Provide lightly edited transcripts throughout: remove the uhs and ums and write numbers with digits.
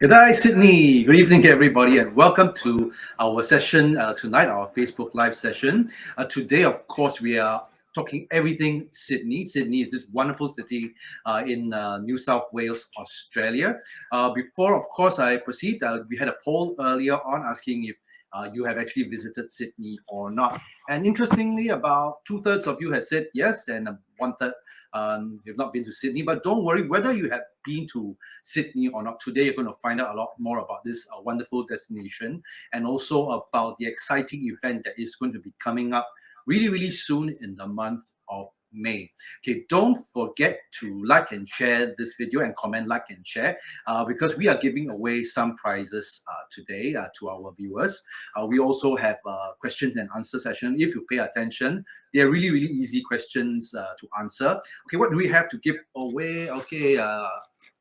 Good day, Sydney. Good evening, everybody, and welcome to our session tonight, our Facebook Live session. Today, of course, we are talking everything Sydney. Sydney is this wonderful city in New South Wales, Australia. Before, of course, I proceed, we had a poll earlier on asking if you have actually visited Sydney or not. And interestingly, about 2/3 of you have said yes, and 1/3 you've not been to Sydney. But don't worry, whether you have been to Sydney or not, today you're going to find out a lot more about this wonderful destination and also about the exciting event that is going to be coming up really, really soon in the month of May. Okay, don't forget to like and share this video and comment, like and share, because we are giving away some prizes today to our viewers. We also have questions and answer session. If you pay attention, they are really, really easy questions to answer. Okay, what do we have to give away? Okay,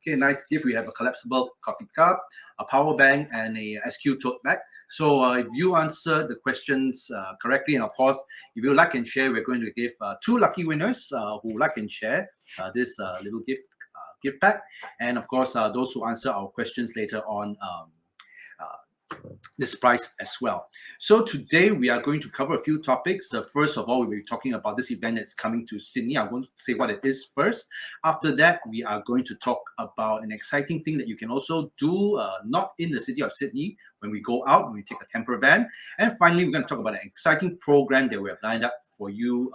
nice gift. We have a collapsible coffee cup, a power bank, and a SQ tote bag. So if you answer the questions correctly, and of course, if you like and share, we're going to give 2 lucky winners who like and share this little gift pack. And of course, those who answer our questions later on this prize as well. So today we are going to cover a few topics. First of all, we'll be talking about this event that's coming to Sydney. I'm going to say what it is first. After that, we are going to talk about an exciting thing that you can also do not in the city of Sydney when we go out, when we take a camper van. And finally, we're going to talk about an exciting program that we have lined up for you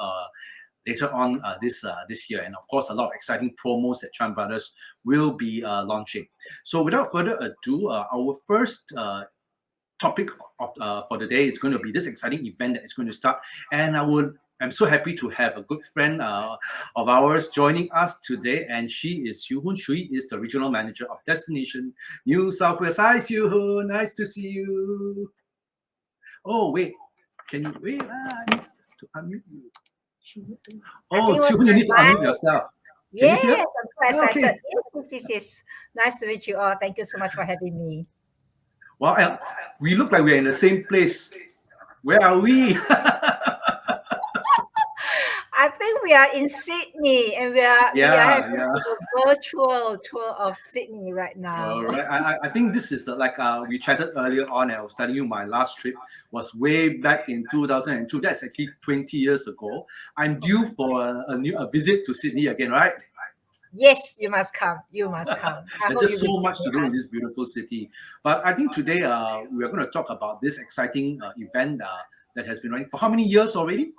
later on this year, and of course a lot of exciting promos that Chan Brothers will be launching. So without further ado, our first topic of for the day is going to be this exciting event that is going to start, and I'm so happy to have a good friend of ours joining us today, and she is Siew Hoon. She is the regional manager of Destination New South Wales. Hi, Siew Hoon. Nice to see you. Oh wait, can you wait? I need to unmute you. Oh, Siew Hoon, you need to unmute yourself. Yes, I'm so excited. Okay. Yes, this is nice to meet you all. Thank you so much for having me. Well, we look like we're in the same place. Where are we? I think we are in Sydney, and we are having a virtual tour of Sydney right now. All right. I think this is like we chatted earlier on, and I was telling you my last trip was way back in 2002. That's actually 20 years ago. I'm due for a visit to Sydney again, right? Yes, you must come. You must come. There's just so much to do in this beautiful city. But I think today we are going to talk about this exciting event that has been running for how many years already?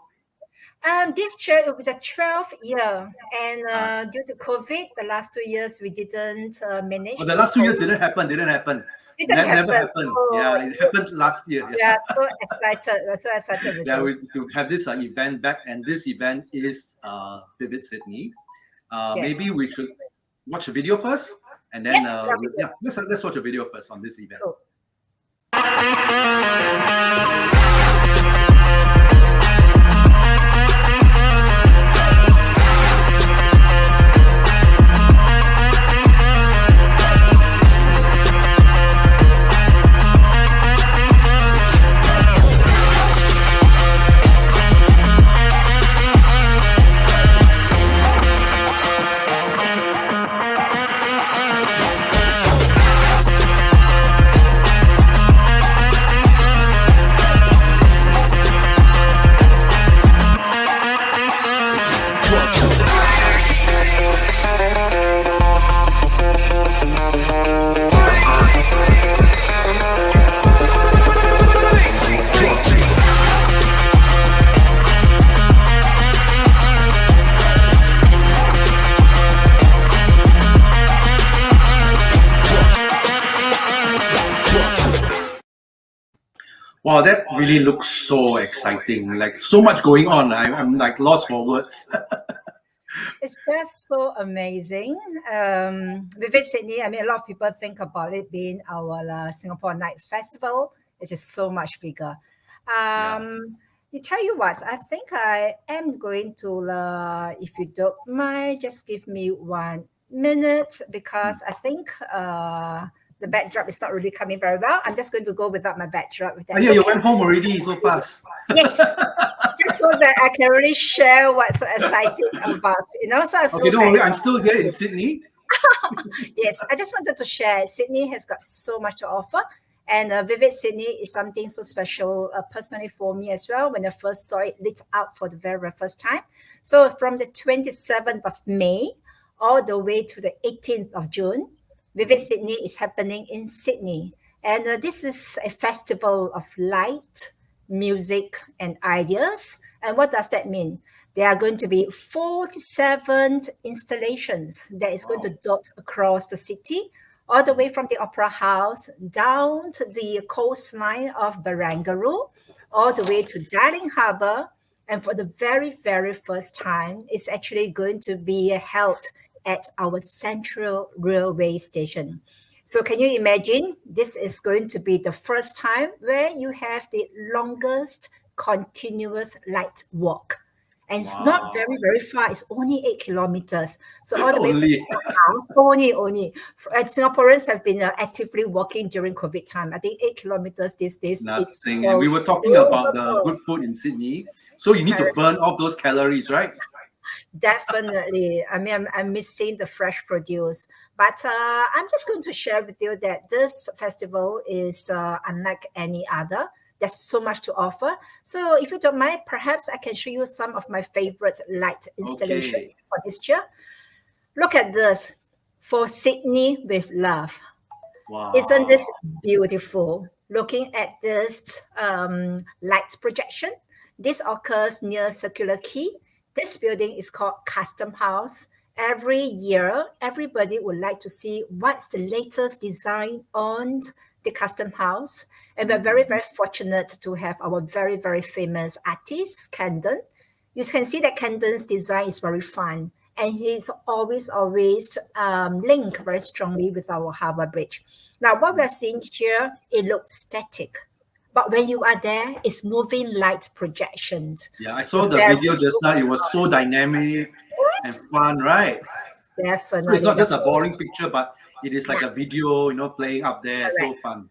This year will be the 12th year, and due to COVID, the last 2 years we didn't manage. Oh, the last 2 years didn't happen. Never happened. Oh, yeah, it happened last year. Yeah, so excited. We're so excited. To have this event back, and this event is Vivid Sydney. Yes. Maybe we should watch a video first, and then let's watch a video first on this event. Cool. Wow, that really looks so exciting. Like so much going on. I'm like lost for words. It's just so amazing. Vivid Sydney, I mean, a lot of people think about it being our Singapore Night Festival. It is so much bigger. You tell you what, I think I am going to, if you don't mind, just give me 1 minute, because I think the backdrop is not really coming very well. I'm just going to go without my backdrop. You went home already so fast. Yes. Just so that I can really share what's so exciting about it. So I feel don't worry, I'm still here in Sydney. Yes, I just wanted to share. Sydney has got so much to offer. And Vivid Sydney is something so special personally for me as well when I first saw it lit up for the very, very first time. So from the 27th of May all the way to the 18th of June, Vivid Sydney is happening in Sydney. And this is a festival of light, music, and ideas. And what does that mean? There are going to be 47 installations that is going to dot across the city, all the way from the Opera House down to the coastline of Barangaroo, all the way to Darling Harbour. And for the very, very first time, it's actually going to be held at our Central Railway Station. So can you imagine? This is going to be the first time where you have the longest continuous light walk. And it's not very, very far. It's only 8 kilometers. So all the way from Only. the house, only. Singaporeans have been actively walking during COVID time. I think 8 kilometers these days is Nothing. so And we were talking about the doable. good food in Sydney. So you need to burn off those calories, right? Definitely. I mean, I'm missing the fresh produce. But I'm just going to share with you that this festival is unlike any other. There's so much to offer. So if you don't mind, perhaps I can show you some of my favorite light installations Okay. for this year. Look at this. For Sydney with Love. Wow. Isn't this beautiful? Looking at this light projection, this occurs near Circular Quay. This building is called Custom House. Every year, everybody would like to see what's the latest design on the Custom House. And we're very, very fortunate to have our very, very famous artist, Camden. You can see that Camden's design is very fun. And he's always linked very strongly with our Harbour Bridge. Now, what we're seeing here, it looks static. But when you are there, it's moving light projections. Yeah, I saw the video just now. It was so dynamic and fun, right? So Definitely. it's not just a boring picture, but it is like a video, playing up there. So fun.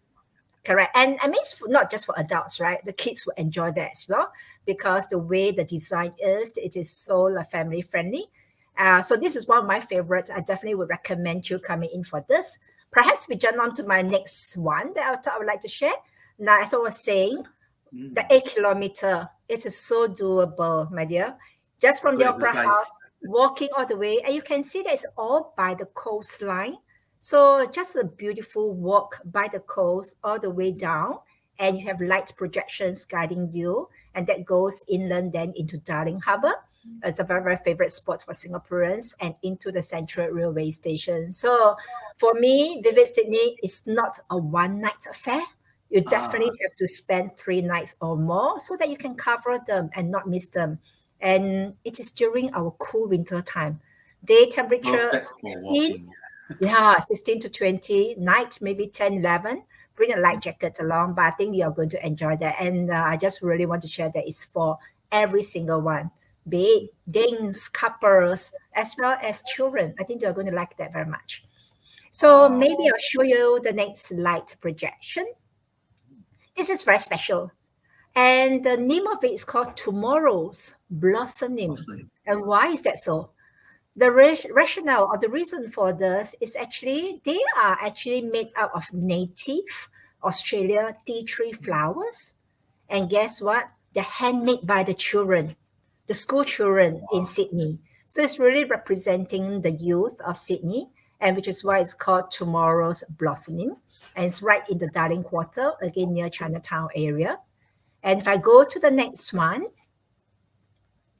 Correct. And I mean, it's not just for adults, right? The kids will enjoy that as well because the way the design is, it is so family friendly. So this is one of my favorites. I definitely would recommend you coming in for this. Perhaps we jump on to my next one that I would like to share. Now, as I was saying, the 8 kilometer, it is so doable, my dear. Just from the Opera House, walking all the way, and you can see that it's all by the coastline. So just a beautiful walk by the coast all the way down, and you have light projections guiding you, and that goes inland then into Darling Harbour. It's a very, very favorite spot for Singaporeans and into the Central Railway Station. So for me, Vivid Sydney is not a one-night affair. You definitely have to spend 3 nights or more so that you can cover them and not miss them. And it is during our cool winter time. Day temperature 16, 16 to 20, night maybe 10, 11. Bring a light jacket along, but I think you're going to enjoy that. And I just really want to share that it's for every single one, be it dames, couples, as well as children. I think you're going to like that very much. So maybe I'll show you the next light projection. This is very special. And the name of it is called Tomorrow's Blossoming. And why is that so? The rationale or the reason for this is actually they are actually made out of native Australia tea tree flowers. And guess what? They're handmade by the children, the school children in Sydney. So it's really representing the youth of Sydney, and which is why it's called Tomorrow's Blossoming. And it's right in the Darling Quarter, again near Chinatown area. And if I go to the next one,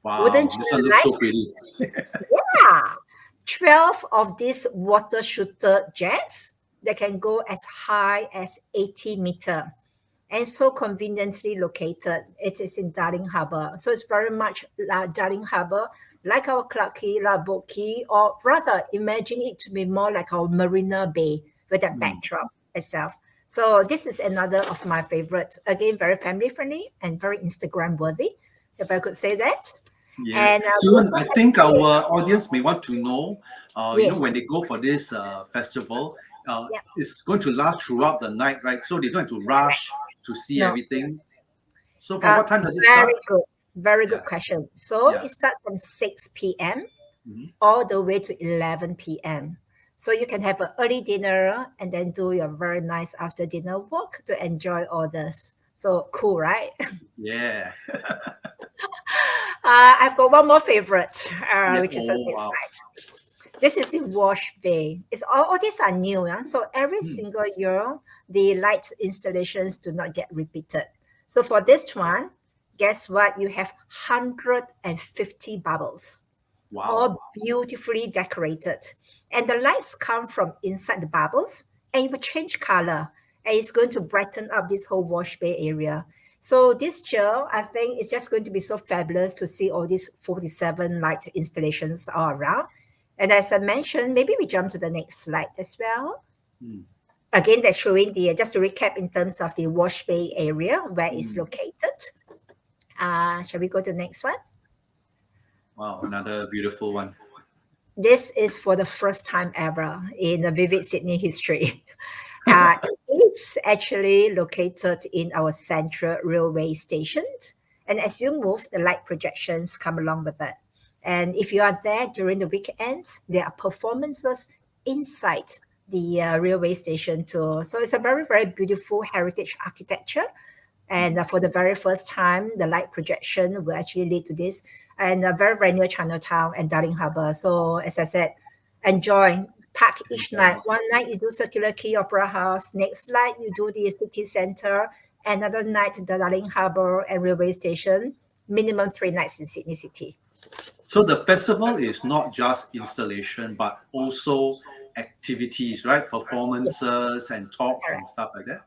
wouldn't this one looks so pretty. Yeah, 12 of these water shooter jets that can go as high as 80 meters. And so conveniently located. It is in Darling Harbour. So it's very much like Darling Harbour, like our Clarke Quay, La Boat Quay, or rather imagine it to be more like our Marina Bay with that backdrop itself. So this is another of my favorites. Again, very family friendly and very Instagram worthy, if I could say that. Yes. And, I think our audience may want to know, when they go for this festival, it's going to last throughout the night, right? So they don't have to rush to see everything. So from what time does it start? Very good question. So it starts from 6 p.m. all the way to 11 p.m. So you can have an early dinner and then do your very nice after dinner walk to enjoy all this. So cool, right? Yeah. I've got one more favorite, Yeah. which is a Oh, this wow. night. This is in Wash Bay. It's all these are new, yeah? So every Hmm. single year, the light installations do not get repeated. So for this one, guess what? You have 150 bubbles, Wow. all beautifully decorated. And the lights come from inside the bubbles and it will change color. And it's going to brighten up this whole Wash Bay area. So this year, I think it's just going to be so fabulous to see all these 47 light installations all around. And as I mentioned, maybe we jump to the next slide as well. Hmm. Again, that's showing the, just to recap in terms of the Wash Bay area, where it's Hmm. located. Shall we go to the next one? Wow. Another beautiful one. This is for the first time ever in the Vivid Sydney history. It's actually located in our central railway station. And as you move, the light projections come along with it. And if you are there during the weekends, there are performances inside the railway station too. So it's a very, very beautiful heritage architecture. And for the very first time, the light projection will actually lead to this. And very, very near Chinatown and Darling Harbour. So as I said, enjoy, pack each night. One night you do Circular Quay Opera House. Next night you do the city centre. Another night the Darling Harbour and railway station. Minimum 3 nights in Sydney City. So the festival is not just installation, but also activities, right? Performances and talks and stuff like that.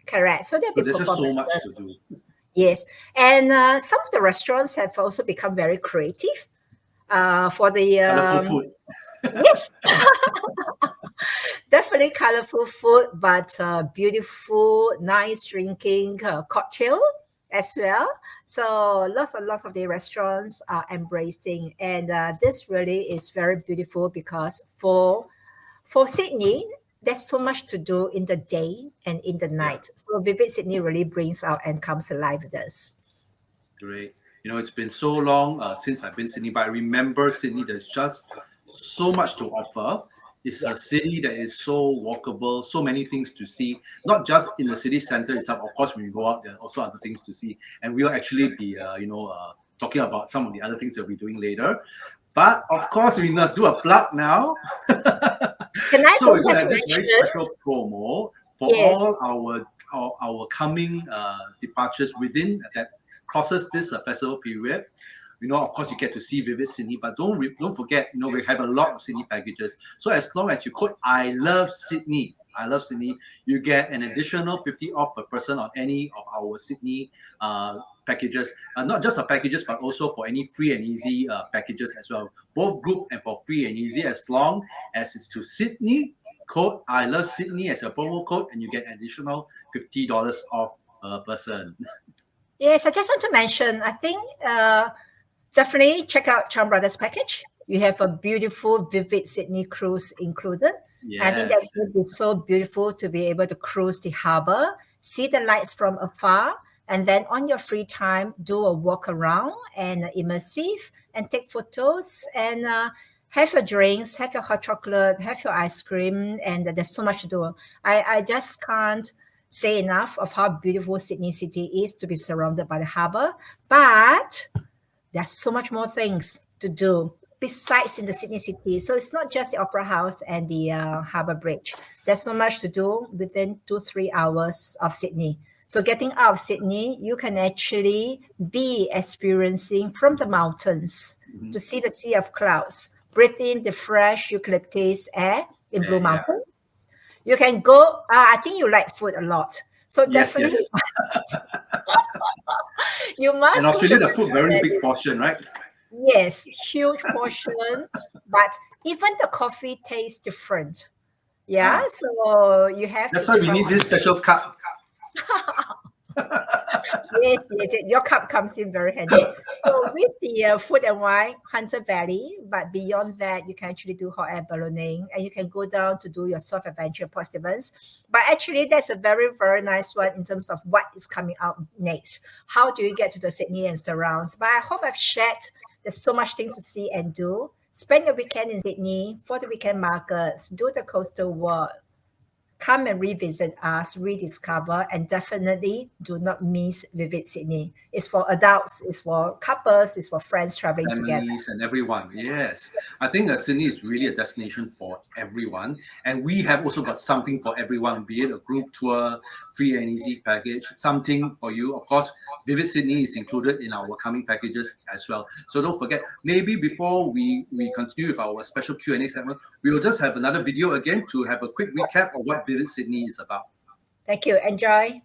Correct. So there'll So be there's just so much to performances. do. Yes. And some of the restaurants have also become very creative for the Colorful food. yes, definitely colorful food, but beautiful, nice drinking cocktail as well. So lots and lots of the restaurants are embracing, and this really is very beautiful because for Sydney, there's so much to do in the day and in the Yeah. night. So Vivid Sydney really brings out and comes alive with us. Great. You know, it's been so long since I've been Sydney, but I remember Sydney. There's just so much to offer. It's Yeah. a city that is so walkable, so many things to see. Not just in the city center itself. Of course, when you go out, there are also other things to see, and we'll actually be, talking about some of the other things that we're doing later. But of course, we must do a plug now. Can I So we're going to just have this very mention? special promo for Yes. all our coming departures within that crosses this festival period. You know, of course, you get to see Vivid Sydney, but don't forget, you know, we have a lot of Sydney packages. So as long as you code I love Sydney, you get an additional 50 off per person on any of our Sydney packages. Not just for packages, but also for any free and easy packages as well. Both group and for free and easy, as long as it's to Sydney. Code I love Sydney as a promo code, and you get additional $50 off per person. Yes, I just want to mention, I think definitely check out Chan Brothers package. You have a beautiful, vivid Sydney cruise included. I think that Yes. would be so beautiful to be able to cruise the harbour, see the lights from afar, and then on your free time, do a walk around and immersive and take photos and have your drinks, have your hot chocolate, have your ice cream, and there's so much to do. I just can't say enough of how beautiful Sydney City is to be surrounded by the harbour. But there's so much more things to do besides in the Sydney City. So it's not just the Opera House and the Harbour Bridge. There's so much to do within 2-3 hours of Sydney. So getting out of Sydney, you can actually be experiencing from the mountains to see the sea of clouds, breathe in the fresh eucalyptus air in Blue Yeah. Mountain. You can go, I think you like food a lot. So Yes, definitely yes. you must In go Australia, to the food very big portion, right? Yes, huge portion, but even the coffee tastes different. Yeah, Ah. so you have That's to why we try. need this special cup. Yes, your cup comes in very handy. So with the food and wine, Hunter Valley, but beyond that, you can actually do hot air ballooning and you can go down to do your surf adventure Port Stevens. But actually, that's a very, very nice one in terms of what is coming out next. How do you get to the Sydney and surrounds? But I hope I've shared there's so much things to see and do. Spend your weekend in Sydney for the weekend markets, do the coastal walk, come and revisit us, rediscover, and definitely do not miss Visit Sydney. It's for adults, it's for couples, it's for friends traveling together. Families and everyone. Yes, I think Sydney is really a destination for everyone, and we have also got something for everyone, be it a group tour, free and easy package, something for you. Of course, Vivid Sydney is included in our coming packages as well. So don't forget, maybe before we continue with our special Q&A segment, we will just have another video again to have a quick recap of what Vivid Sydney is about. Thank you. Enjoy.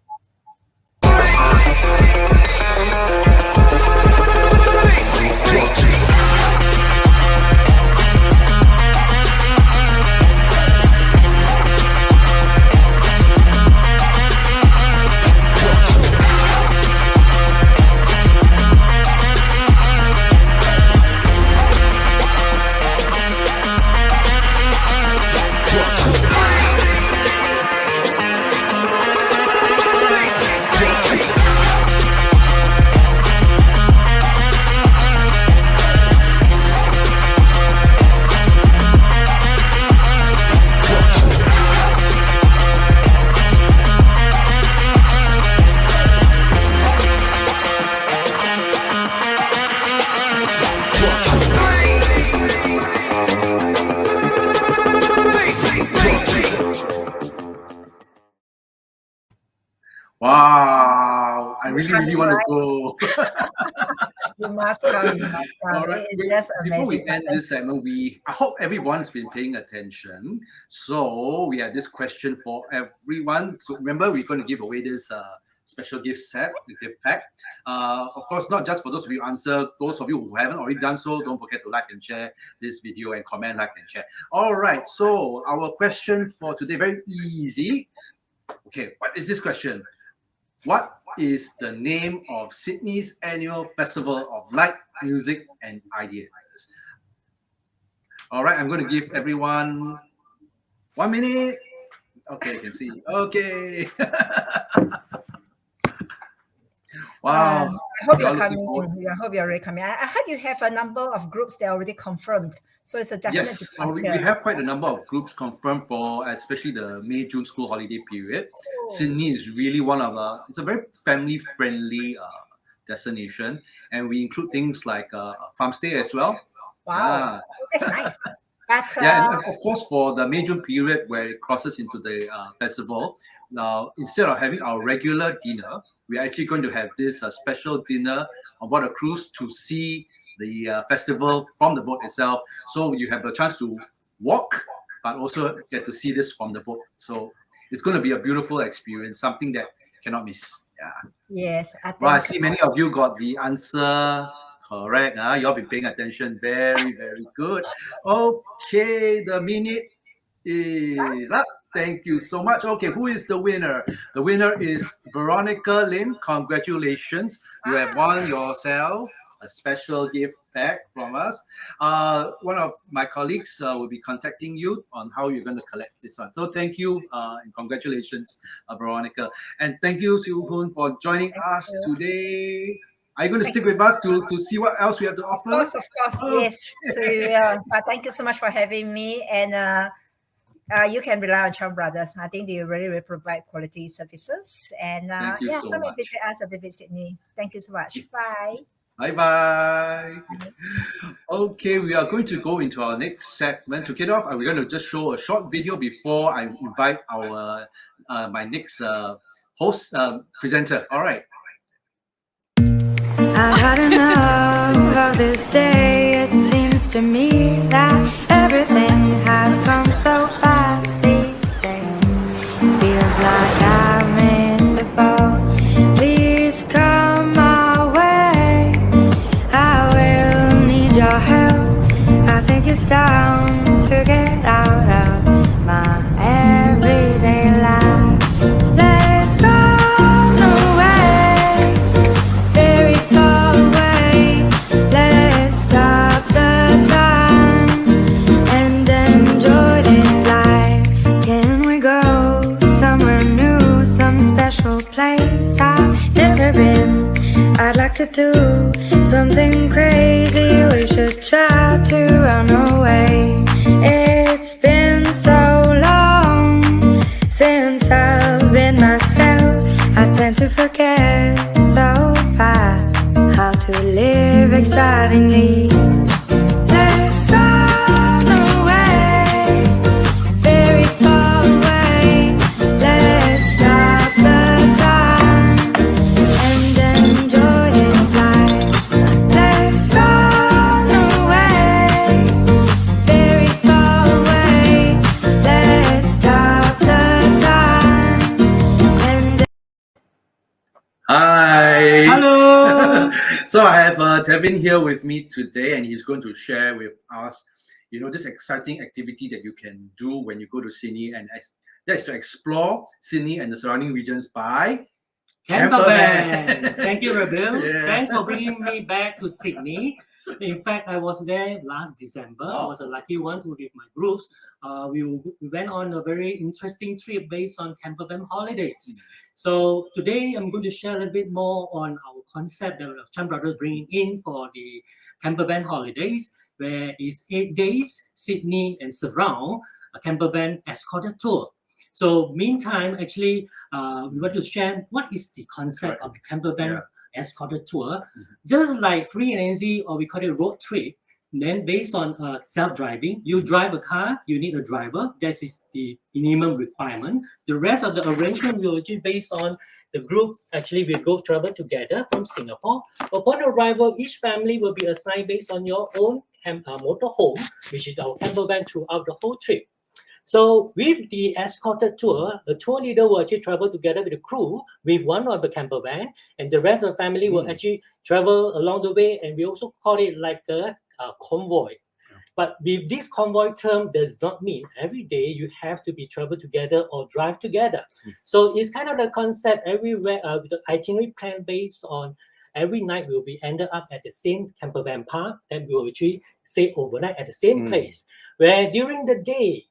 Wow, I really want to go. You must come. All right. It's just amazing. Before we end this segment, I hope everyone's been paying attention. So we have this question for everyone. So remember, we're going to give away this special gift set, the gift pack. Of course, not just for those of you who answer. Those of you who haven't already done so, don't forget to like and share this video and comment, like and share. All right. So our question for today, very easy. Okay, what is this question? What is the name of Sydney's annual Festival of Light, Music and Ideas? All right, I'm going to give everyone 1 minute. Okay, you can see. Okay. Wow. I hope you're coming. I hope you're already coming. I heard you have a number of groups that are already confirmed. So it's a definite. Yes, we have quite a number of groups confirmed for especially the May-June school holiday period. Oh. Sydney is really one of it's a very family-friendly destination, and we include things like farm stay as well. Wow, that's nice. But, yeah, and of course, for the May-June period where it crosses into the festival, instead of having our regular dinner, we're actually going to have this special dinner on board a cruise to see the festival from the boat itself. So you have the chance to walk, but also get to see this from the boat. So it's going to be a beautiful experience, something that cannot miss. Yeah. Yes. I see many of you got the answer correct. You all been paying attention. Very, very good. Okay, the minute is up. Thank you so much. Okay, who is the winner? The winner is Veronica Lim. Congratulations. You have won yourself a special gift pack from us. One of my colleagues will be contacting you on how you're going to collect this one. So thank you and congratulations, Veronica. And thank you, Siew Hoon, for joining us today. Are you going to stick with us to see what else we have to offer? Of course, yes. So, but thank you so much for having me. And you can rely on Chum Brothers. I think they really will provide quality services. And so come and visit us at Visit Sydney. Thank you so much. Bye. Bye-bye. Okay, we are going to go into our next segment. To get off, we're going to just show a short video before I invite our my next host, presenter. All right. I had enough of this day. It seems to me that everything has come so fast these days. Feels like I missed the boat. Please come my way. I will need your help. I think it's time to get out of my everyday life. Let's run away, very far away. Let's stop the time and enjoy this life. Can we go somewhere new, some special place I've never been? I'd like to do something crazy. We should try to run away. live excitingly. Let's run away, very far away. Let's stop the time and enjoy this life. Let's run away, very far away. Let's stop the time and Hi. Hello. So I have Tevin here with me today, and he's going to share with us, this exciting activity that you can do when you go to Sydney, and that's to explore Sydney and the surrounding regions by Campervan. Thank you, Rabil. Yeah. Thanks for bringing me back to Sydney. In fact, I was there last December. I Wow. was a lucky one with my groups. We went on a very interesting trip based on Campervan holidays. So today I'm going to share a little bit more on our concept that Chan Brothers bringing in for the Campervan holidays, where it's 8 days, Sydney and surround, a Campervan escorted tour. So meantime, actually, we want to share what is the concept of the Campervan escorted tour. Just like free and easy, or we call it road trip. Then based on self-driving, you drive a car, you need a driver. That is the minimum requirement. The rest of the arrangement will actually based on the group. Actually, we go travel together from Singapore. Upon arrival, each family will be assigned based on your own motorhome, which is our campervan throughout the whole trip. So with the escorted tour, the tour leader will actually travel together with the crew with one of the campervan, and the rest of the family will actually travel along the way. And we also call it like a convoy. But with this convoy term does not mean every day you have to be travel together or drive together. So it's kind of the concept everywhere with the itinerary plan based on every night will be ended up at the same campervan park, then we will actually stay overnight at the same place. Where during the day,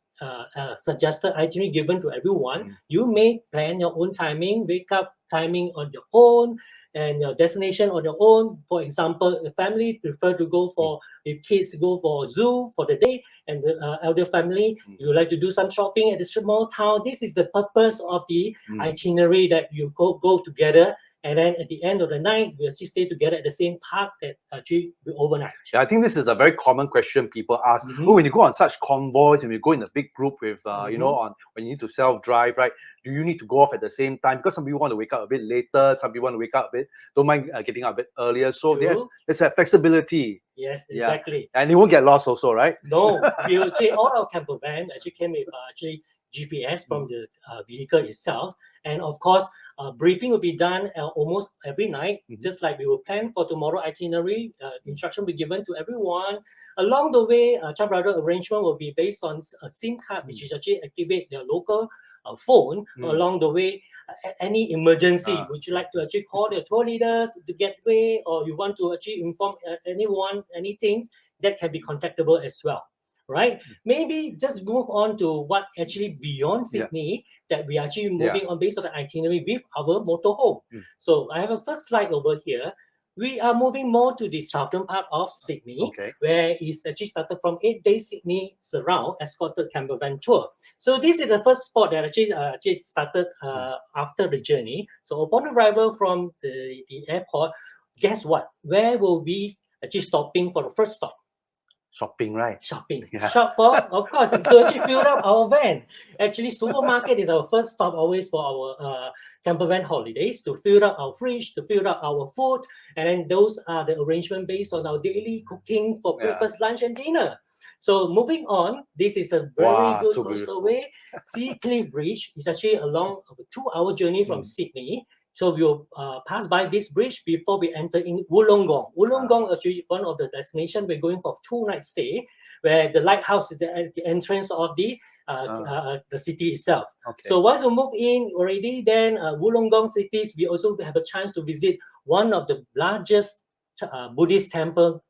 suggested itinerary given to everyone, you may plan your own timing, wake up timing on your own, and your destination on your own. For example, the family prefer to go for, if kids go for zoo for the day, and the elder family, you like to do some shopping at the small town. This is the purpose of the itinerary, that you go together. And then at the end of the night, we actually stay together at the same park that actually we overnight. Yeah, I think this is a very common question people ask. Oh, when you go on such convoys and you go in a big group with, when you need to self-drive, right? Do you need to go off at the same time? Because some people want to wake up a bit later, some people want to wake up a bit, don't mind getting up a bit earlier. So there's that flexibility. Yes, exactly. And you won't get lost also, right? No, we actually, all our campervan actually came with actually GPS from the vehicle itself. And of course, briefing will be done almost every night, just like we will plan for tomorrow itinerary. Instruction will be given to everyone. Along the way, Chan Brothers arrangement will be based on a SIM card, which is actually activate their local phone along the way. Any emergency, would you like to actually call the tour leaders to get way, or you want to actually inform anyone, anything, that can be contactable as well. Right? Maybe just move on to what actually beyond Sydney that we are actually moving on based on the itinerary with our motorhome. So I have a first slide over here. We are moving more to the southern part of Sydney, where it's actually started from 8 days Sydney surround escorted campervan tour. So this is the first spot that actually started after the journey. So upon arrival from the airport, guess what? Where will we actually stopping for the first stop? Shopping, right? Shopping. Shop for, of course, to actually fill up our van. Actually, supermarket is our first stop always for our campervan holidays, to fill up our fridge, to fill up our food. And then those are the arrangement based on our daily cooking for breakfast, lunch, and dinner. So moving on, this is a very good coastway. Sea Cliff Bridge is actually along a 2-hour journey from Sydney. So we'll pass by this bridge before we enter in Wollongong. Wollongong is actually one of the destinations we're going for 2-night stay, where the lighthouse is at the entrance of the city itself. So once we move in already, then Wollongong cities, we also have a chance to visit one of the largest Buddhist temple.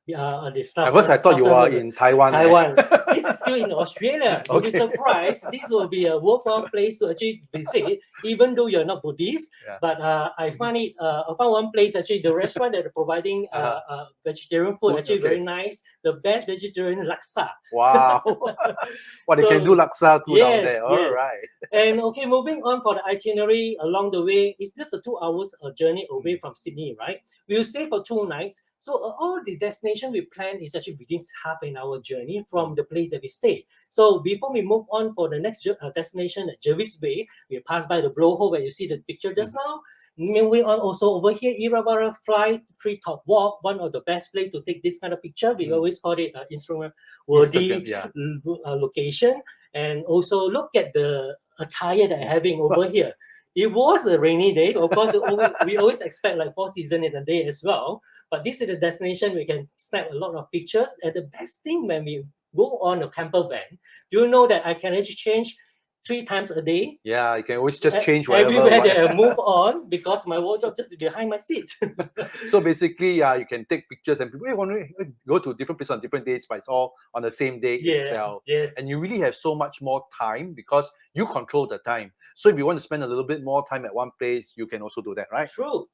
At first, I thought you were in Taiwan. This is still in Australia. You'll be surprised. This will be a worthwhile place to actually visit, even though you're not Buddhist. But I found one place, actually, the restaurant that are providing vegetarian food, actually very nice. The best vegetarian laksa. Wow. They can do laksa too down there. All right. And moving on for the itinerary along the way, it's just a 2 hours journey away from Sydney, right? We'll stay for 2 nights. So all the destination we plan is actually within half an hour journey from the place that we stay. So before we move on for the next destination at Jervis Bay, we pass by the blowhole where you see the picture just now. Moving on also over here, Irabara Fly Treetop Walk, one of the best place to take this kind of picture. We always call it instrument worthy location. And also look at the attire that I'm having over here. It was a rainy day. Of course, we always expect like 4 seasons in a day as well. But this is a destination we can snap a lot of pictures. And the best thing when we go on a camper van, do you know that I can actually change 3 times a day? Yeah, you can always just change whatever. Everywhere that I move on because my wardrobe just behind my seat. So basically, you can take pictures and people want to go to different places on different days, but it's all on the same day itself. Yes. And you really have so much more time because you control the time. So if you want to spend a little bit more time at one place, you can also do that, right? True.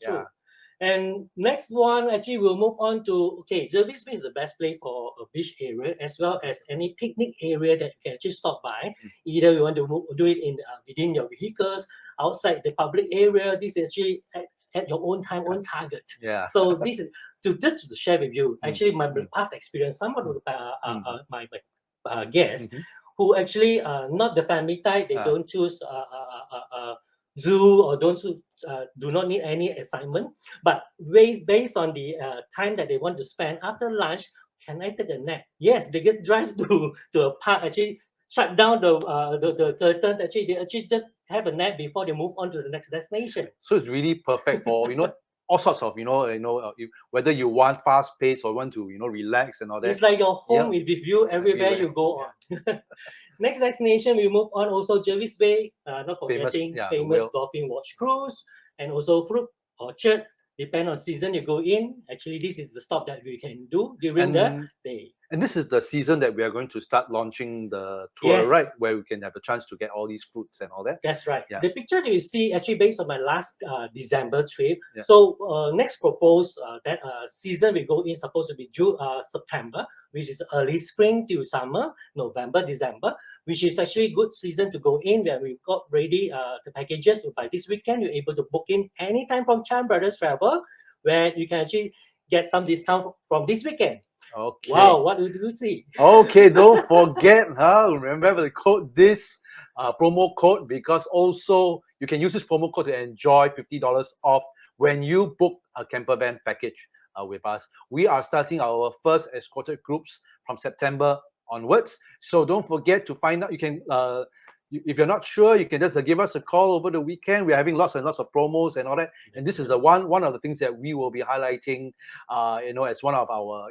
And next one, actually, we'll move on to, Jervis Bay is the best place for a beach area as well as any picnic area that you can actually stop by. Either you want to do it in within your vehicles, outside the public area. This is actually at your own time, own target. Yeah. So this is just to share with you. Actually, my past experience, some of the my guests who actually not the family type, they don't choose zoo or do not need any assignment, but based on the time that they want to spend after lunch, can I take a nap? Yes, they just drive to a park, actually shut down the curtains, actually they actually just have a nap before they move on to the next destination. So it's really perfect for all sorts of whether you want fast pace or want to relax and all that. It's like your home with you everywhere you go on. Next destination, we move on also Jervis Bay, not forgetting famous dolphin watch cruise, and also fruit orchard. Depend on season you go in. Actually, this is the stop that we can do during the day. And this is the season that we are going to start launching the tour, right? Where we can have a chance to get all these fruits and all that. That's right. Yeah. The picture that you see actually based on my last December trip. Yeah. So next proposed that season we go in supposed to be September, which is early spring to summer, November, December, which is actually good season to go in where we got ready the packages. By this weekend, you're able to book in anytime from Chan Brothers Travel, where you can actually get some discount from this weekend. Okay. Wow, what did you see? Okay, don't forget, remember to code this promo code, because also you can use this promo code to enjoy $50 off when you book a campervan package with us. We are starting our first escorted groups from September onwards. So don't forget to find out. You can, if you're not sure, you can just give us a call over the weekend. We're having lots and lots of promos and all that. And this is the one of the things that we will be highlighting, as one of our,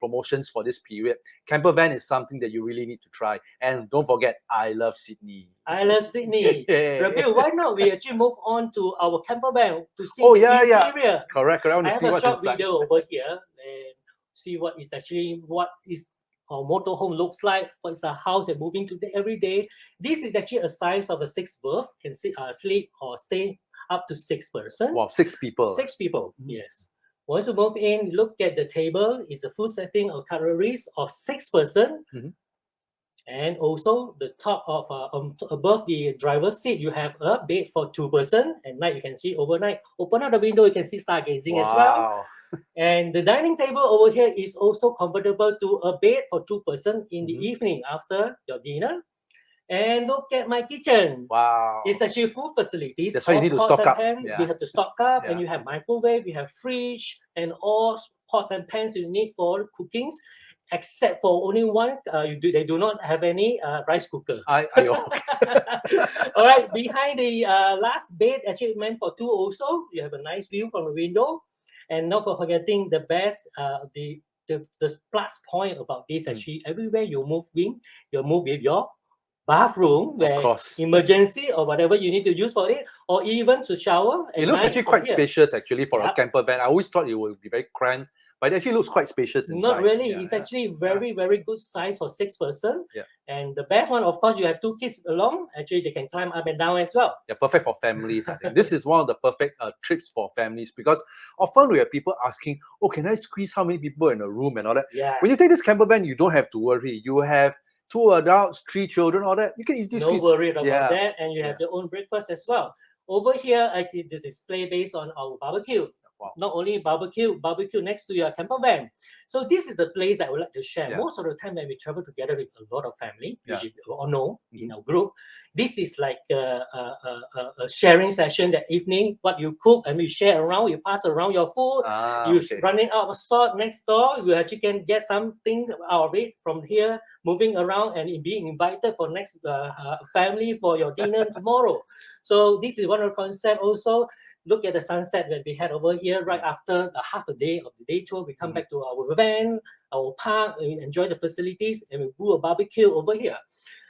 promotions for this period. Campervan is something that you really need to try. And don't forget, I love Sydney. I love Sydney. Rabil, why not we actually move on to our campervan to see the interior? Correct. I have a short video over here and see what is our motorhome looks like, what is a house they're moving to every day. This is actually a size of a 6 berth, can sleep or stay up to 6 person. Wow, 6 people. 6 people, yes. Once you move in, look at the table, is a full setting of cutleries of 6 person. And also the top of above the driver's seat, you have a bed for 2 person. At night, you can see overnight. Open up the window, you can see stargazing as well. And the dining table over here is also comfortable to a bed for 2 person in the evening after your dinner. And look at my kitchen. Wow. It's actually full facilities. That's why you need to stock up. We have to stock up, and you have microwave, you have fridge, and all pots and pans you need for cookings. Except for only one, they do not have any rice cooker. All right, behind the last bed, actually meant for 2 also. You have a nice view from the window. And not forgetting the best, the plus point about this, actually, everywhere you move with your bathroom, where emergency or whatever you need to use for it, or even to shower. It looks actually quite spacious, actually, for a camper van. I always thought it would be very cramped, but it actually looks quite spacious inside. Not really. It's actually very, very good size for 6 person. And the best one, of course, you have 2 kids along. Actually, they can climb up and down as well. Yeah, perfect for families. I think this is one of the perfect trips for families, because often we have people asking, "Oh, can I squeeze how many people in a room and all that?" Yeah. When you take this camper van, you don't have to worry. You have 2 adults, 3 children, all that. You can easily squeeze. No worry about that, and you have your own breakfast as well. Over here, actually, this display based on our barbecue. Wow. Not only barbecue next to your camper van. So this is the place that I would like to share. Yeah. Most of the time when we travel together with a lot of family, Yeah. which you all know in our group, this is like a sharing session that evening. What you cook and we share around, you pass around your food. You running out of salt next door, you actually can get something out of it from here, moving around and being invited for next family for your dinner tomorrow. So this is one of the concept also. Look at the sunset that we had over here right after half a day of the day tour. We come back to our van, our park, and we enjoy the facilities and we do a barbecue over here.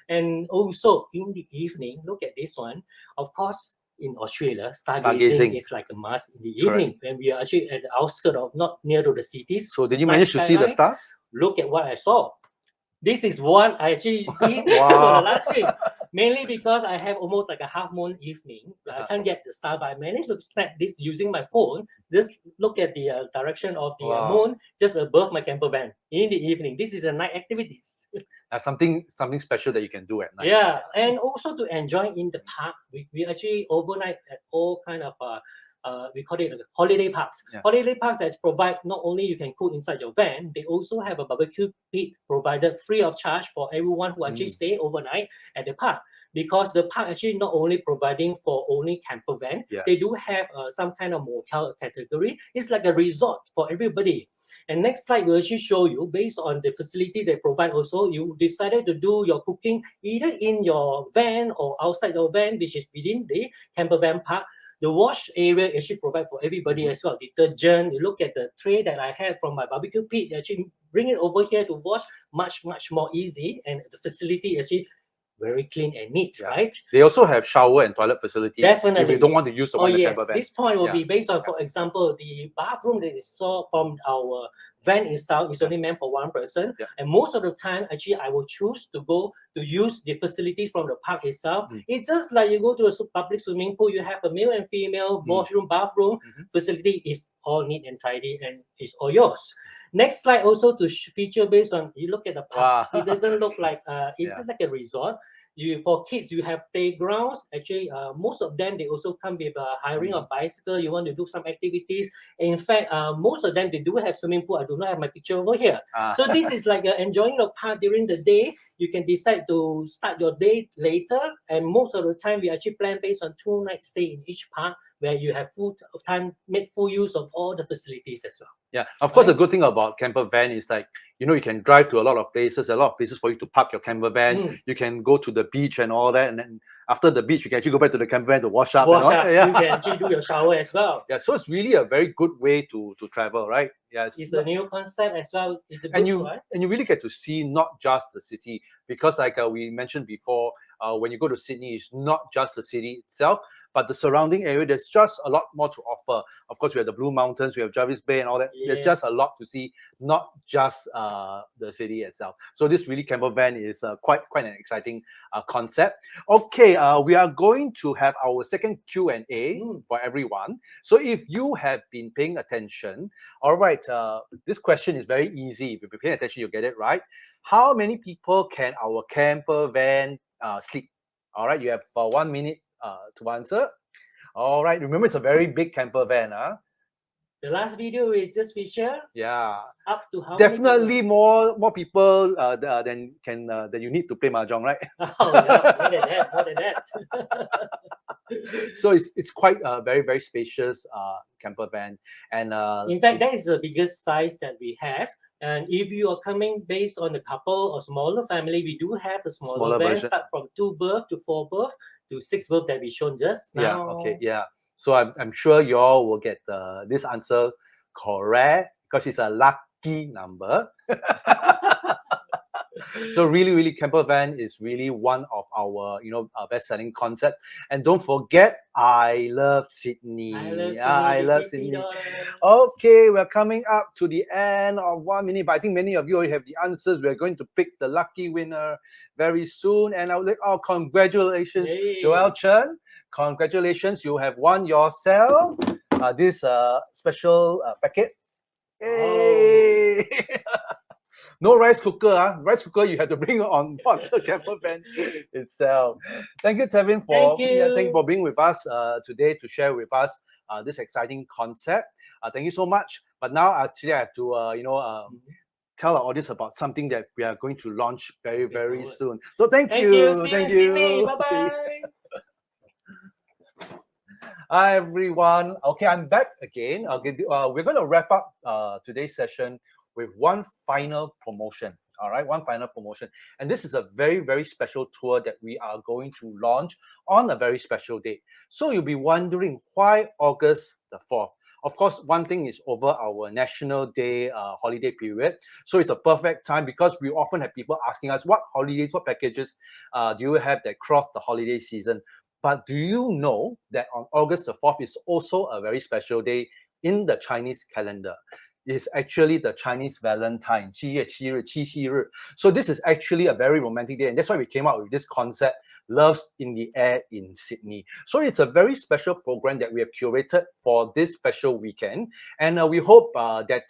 And also in the evening, look at this one. Of course, in Australia, stargazing is like a must in the evening when we are actually at the outskirts of not near to the cities. So did you manage to see the stars? Look at what I saw. This is what I actually did for the last trip. Mainly because I have almost like a half moon evening. I can't get the star, but I managed to snap this using my phone. Just look at the direction of the moon just above my camper van in the evening. This is a night activities. Something special that you can do at night. Yeah, and also to enjoy in the park. We actually overnight at all kind of we call it holiday parks. Holiday parks that provide not only you can cook inside your van, they also have a barbecue pit provided free of charge for everyone who actually stay overnight at the park. Because the park actually not only providing for only camper van, they do have some kind of motel category. It's like a resort for everybody. And next slide will actually show you based on the facility they provide also, you decided to do your cooking either in your van or outside your van, which is within the camper van park. The wash area actually provide for everybody as well. Detergent, you look at the tray that I had from my barbecue pit, actually bring it over here to wash much more easy. And the facility actually very clean and neat, right? They also have shower and toilet facilities. Definitely. If you don't want to use the one in the camper van. This point will be based on, for example, the bathroom that is saw from our van itself is only meant for one person. And most of the time, actually, I will choose to go to use the facilities from the park itself. It's just like you go to a public swimming pool, you have a male and female washroom, bathroom, facility is all neat and tidy and it's all yours. Next slide also to feature based on, you look at the park, it doesn't look like, it's like a resort. For kids, you have playgrounds. Actually, most of them, they also come with hiring a bicycle. You want to do some activities. In fact, most of them, they do have swimming pool. I do not have my picture over here. So this is like enjoying the park during the day. You can decide to start your day later. And most of the time, we actually plan based on 2 night stay in each park, where you have full time, make full use of all the facilities as well. Yeah, of course, the good thing about camper van is like, you know, you can drive to a lot of places for you to park your camper van. You can go to the beach and all that. And then after the beach, you can actually go back to the camper van to wash up. You can actually do your shower as well. Yeah, so it's really a very good way to travel, right? Yes. It's a new concept as well. It's a good and you really get to see not just the city, because like we mentioned before, when you go to Sydney, it's not just the city itself, but the surrounding area. There's just a lot more to offer. Of course, we have the Blue Mountains, we have Jarvis Bay and all that. There's just a lot to see, not just the city itself. So this really camper van is quite an exciting concept. Okay, we are going to have our second Q&A for everyone. So if you have been paying attention, all right, this question is very easy. If you're paying attention, you'll get it right. How many people can our camper van sleep? All right, you have 1 minute to answer. All right, remember it's a very big camper van. The last video is just feature. Yeah. Up to how definitely many more people than you need to play mahjong, right? Oh, yeah, more than that. So it's quite a very spacious camper van, and in fact, that is the biggest size that we have. And if you are coming based on a couple or smaller family, we do have a smaller van, start from 2 berth to 4 berth to 6 berth that we shown just now. Yeah. Okay. Yeah. So I'm sure you all will get this answer correct, because it's a lucky number. So really, camper van is really one of our best-selling concepts. And don't forget, I love Sydney. I love Sydney. Okay, we're coming up to the end of 1 minute, but I think many of you already have the answers. We're going to pick the lucky winner very soon, and I would like congratulations, Joel Chen. Congratulations, you have won yourself this special packet. Hey! No rice cooker. Rice cooker you have to bring on board the camper van itself. Thank you, Tevin, for being with us today to share with us this exciting concept. Thank you so much. But now actually I have to, tell our audience about something that we are going to launch very, very soon. So thank you. See you in Sydney. Bye-bye. Hi everyone. Okay, I'm back again. Okay, we're going to wrap up today's session with one final promotion. All right, one final promotion. And this is a very, very special tour that we are going to launch on a very special date. So you'll be wondering why August the 4th? Of course, one thing is over our National Day holiday period. So it's a perfect time because we often have people asking us what holidays, what packages do you have that cross the holiday season? But do you know that on August the 4th is also a very special day in the Chinese calendar? It's actually the Chinese Valentine, 7月7日, 七夕日. So this is actually a very romantic day, and that's why we came up with this concept, Loves in the Air in Sydney. So it's a very special program that we have curated for this special weekend, and we hope that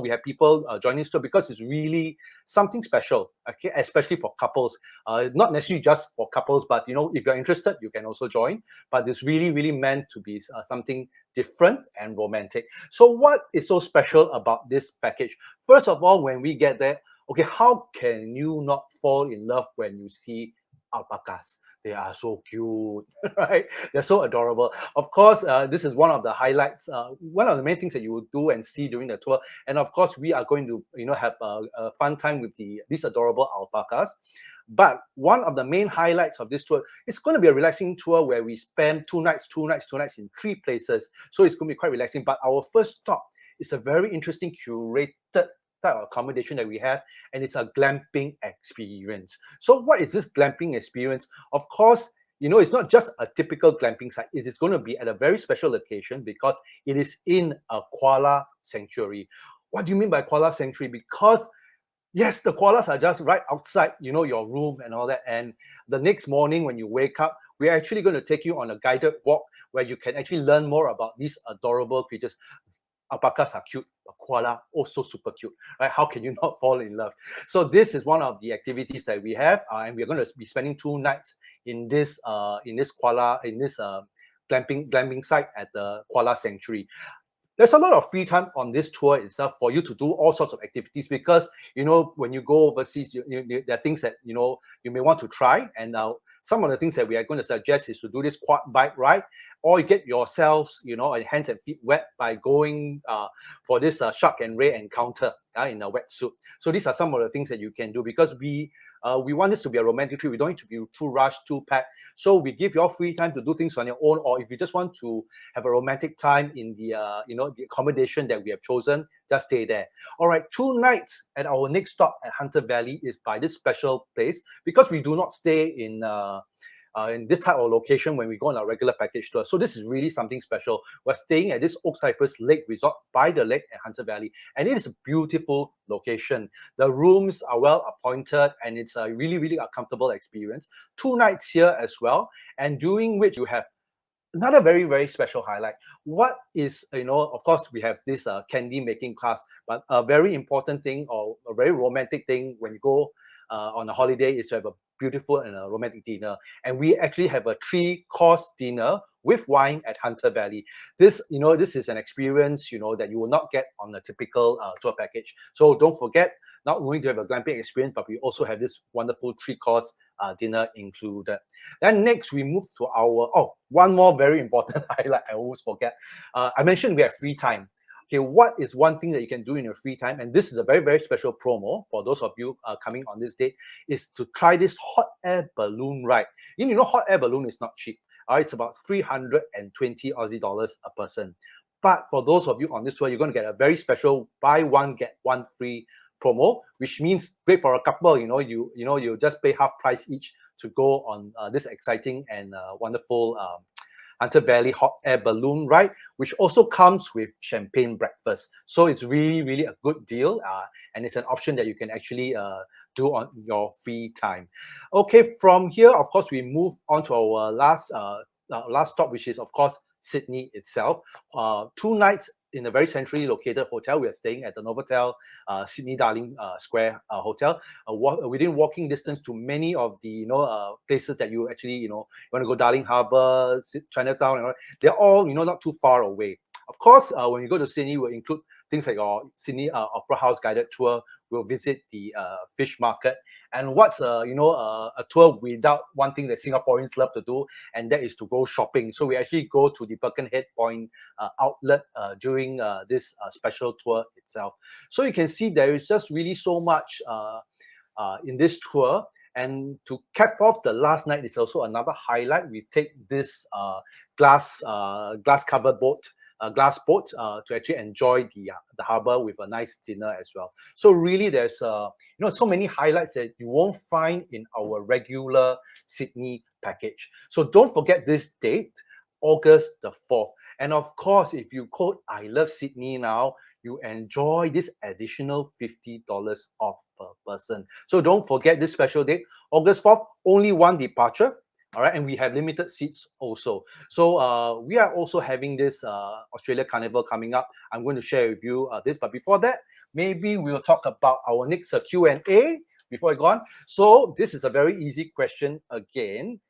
we have people joining us too, because it's really something special, okay, especially for couples. Not necessarily just for couples, but if you're interested, you can also join. But it's really, really meant to be something different and romantic. So what is so special about this package? First of all, when we get there, okay, how can you not fall in love when you see alpacas? They are so cute, right? They're so adorable. Of course, this is one of the highlights, one of the main things that you will do and see during the tour. And of course, we are going to, have a fun time with these adorable alpacas. But one of the main highlights of this tour is going to be a relaxing tour where we spend 2 nights in 3 places. So it's going to be quite relaxing. But our first stop is a very interesting curated type of accommodation that we have, and it's a glamping experience. So what is this glamping experience? Of course, it's not just a typical glamping site. It is going to be at a very special location because it is in a koala sanctuary. What do you mean by koala sanctuary? Because yes, the koalas are just right outside, your room and all that. And the next morning when you wake up, we're actually going to take you on a guided walk where you can actually learn more about these adorable creatures. Alpacas are cute, but koala also super cute, right? How can you not fall in love? So this is one of the activities that we have, and we're going to be spending 2 nights in this glamping site at the koala sanctuary. There's a lot of free time on this tour itself for you to do all sorts of activities because, when you go overseas, there are things that, you may want to try. And some of the things that we are going to suggest is to do this quad bike ride, or you get yourselves, your hands and feet wet by going for this shark and ray encounter in a wetsuit. So these are some of the things that you can do because we want this to be a romantic trip. We don't need to be too rushed, too packed. So we give you all free time to do things on your own, or if you just want to have a romantic time in the the accommodation that we have chosen, just stay there. All right, 2 nights at our next stop at Hunter Valley is by this special place because we do not stay in this type of location when we go on our regular package tour. So this is really something special. We're staying at this Oak Cypress Lake Resort by the lake at Hunter Valley, and it is a beautiful location. The rooms are well appointed, and it's a really, really a comfortable experience. 2 nights here as well, and during which you have another very, very special highlight. What is, of course, we have this candy making class, but a very important thing or a very romantic thing when you go on a holiday is to have a beautiful and a romantic dinner. And we actually have a 3-course dinner with wine at Hunter Valley. This, this is an experience, that you will not get on a typical tour package. So don't forget, not only do you have a glamping experience, but we also have this wonderful 3-course dinner included. Then next, we move to our, one more very important highlight I always forget. I mentioned we have free time. Okay, what is one thing that you can do in your free time? And this is a very, very special promo for those of you coming on this date, is to try this hot air balloon ride. Hot air balloon is not cheap. It's about 320 Aussie dollars a person. But for those of you on this tour, you're going to get a very special buy one, get one free promo, which means great for a couple. You just pay half price each to go on this exciting and wonderful Hunter Valley hot air balloon ride, which also comes with champagne breakfast. So it's really, really a good deal, and it's an option that you can actually do on your free time. Okay, from here, of course, we move on to our last stop, which is, of course, Sydney itself. 2 nights in a very centrally located hotel. We are staying at the Novotel Sydney Darling Square Hotel, within walking distance to many of the places that you actually you want to go. Darling Harbour, Chinatown, and all, they're all not too far away. Of course, when you go to Sydney, we'll include things like our Sydney Opera House guided tour. We'll visit the fish market. And what's a tour without one thing that Singaporeans love to do, and that is to go shopping. So we actually go to the Birkenhead Point outlet during this special tour itself. So you can see there is just really so much in this tour. And to cap off the last night is also another highlight. We take this glass covered boat. Glass boat to actually enjoy the harbor with a nice dinner as well. So really, there's so many highlights that you won't find in our regular Sydney package. So don't forget this date, August the 4th. And of course, if you quote "I love Sydney" now, you enjoy this additional $50 off per person. So don't forget this special date, August 4th. Only one departure. All right, and we have limited seats also. So we are also having this Australia Carnival coming up. I'm going to share with you this, but before that, maybe we'll talk about our next Q&A before I go on. So this is a very easy question again.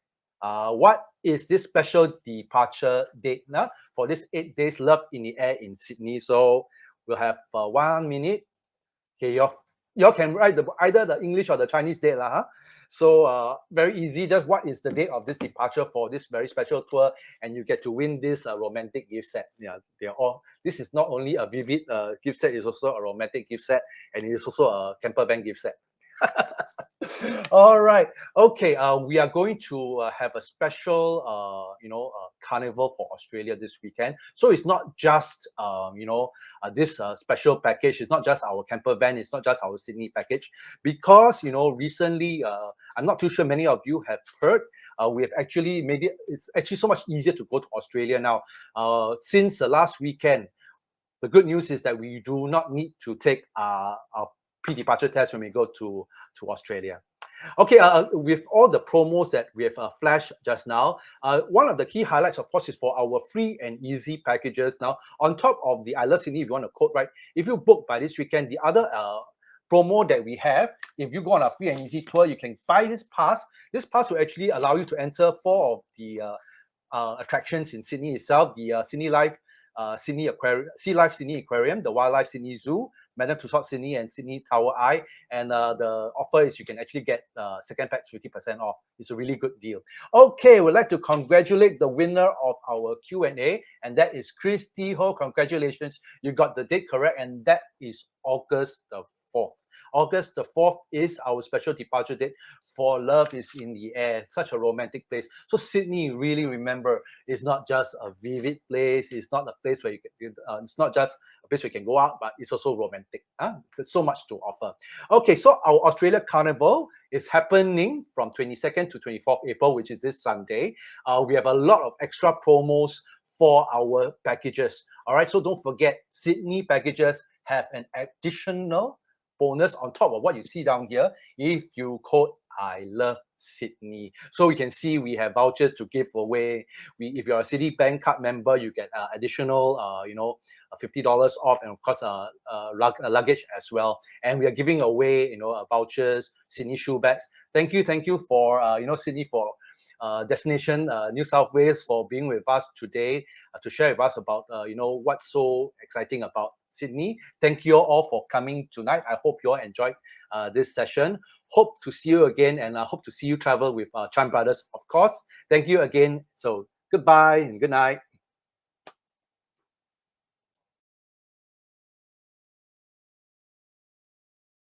What is this special departure date now for this 8 days Love in the Air in Sydney? So we'll have 1 minute. Okay, y'all can write either the English or the Chinese date lah. So very easy. Just what is the date of this departure for this very special tour, and you get to win this romantic gift set. Yeah, they're all. This is not only a vivid gift set; it's also a romantic gift set, and it is also a Campervan gift set. All right. Okay. We are going to have a special, carnival for Australia this weekend. So it's not just, this special package. It's not just our Campervan. It's not just our Sydney package. Because, recently, I'm not too sure many of you have heard, we have actually made it, it's actually so much easier to go to Australia now. Since the last weekend, the good news is that we do not need to take our pre-departure test when we go to Australia. Okay, with all the promos that we have flashed just now, one of the key highlights, of course, is for our free and easy packages. Now, on top of the I Love Sydney, if you want to quote, right, if you book by this weekend, the other promo that we have, if you go on a free and easy tour, you can buy this pass. This pass will actually allow you to enter 4 of the attractions in Sydney itself: the Sydney Life Sydney Aquarium, Sea Life Sydney Aquarium, the Wildlife Sydney Zoo, Madame Tussauds Sydney, and Sydney Tower Eye. And the offer is you can actually get second pack 50% off. It's a really good deal. Okay, we'd like to congratulate the winner of our Q&A, and that is Christy Ho. Congratulations, you got the date correct, and that is August the 4th. August the 4th is our special departure date for Love is in the Air. Such a romantic place. So Sydney, really remember, is not just a vivid place. It's not a place where you can, it's not just a place where you can go out, but it's also romantic. There's so much to offer. Okay, so our Australia Carnival is happening from 22nd to 24th April, which is this Sunday. We have a lot of extra promos for our packages. All right, so don't forget, Sydney packages have an additional bonus on top of what you see down here if you code I Love Sydney. So you can see we have vouchers to give away. If you're a Citibank card member, you get additional, $50 off, and of course, luggage as well. And we are giving away, vouchers, Sydney shoe bags. Thank you for, Sydney for Destination New South Wales for being with us today to share with us about, what's so exciting about Sydney. Thank you all for coming tonight. I hope you all enjoyed this session. Hope to see you again, and I hope to see you travel with Chan Brothers, of course. Thank you again. So goodbye and good night.